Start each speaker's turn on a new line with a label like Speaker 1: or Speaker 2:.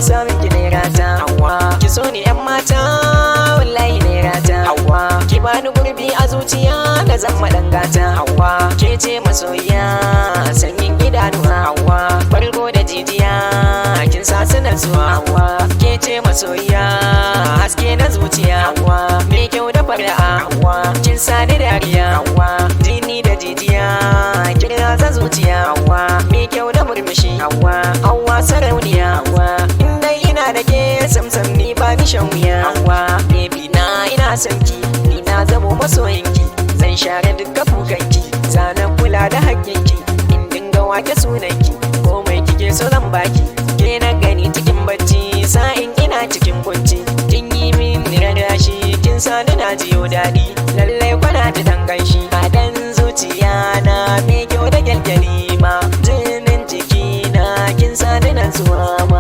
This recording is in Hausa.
Speaker 1: samun ki ne rata hawa ki so ni yan mata wallahi ne rata hawa ki bani gurbi a zuciya da zan madangata hawa ke ce masoyiya sanyin idanu hawa farko da jijiya kin sa suna zuwa hawa ke ce masoyiya haske na zuciya hawa me kyau da fara'a hawa kin sa ni dariya hawa jini da jijiya kin ratsa zuciya hawa me kyau da murmushi hawa hawa sarauniya hawa inda ina da ke samsam ni ba ni shan wuya hawa baby na ina son ki ni na zamo masoyinki zan share dukkan kukanki zanen kula da hakkinki in dinga wake sunanki komai kike so zan baki ke na gani cikin bacci sa'in ina cikin kunci kin yi min rarrashi kin sani na jiyo daɗi lallai kwana ji dan ganshi a dan zuciya na me kyau da kyalkyali ma jinin jiki na kin sani na zuwa ma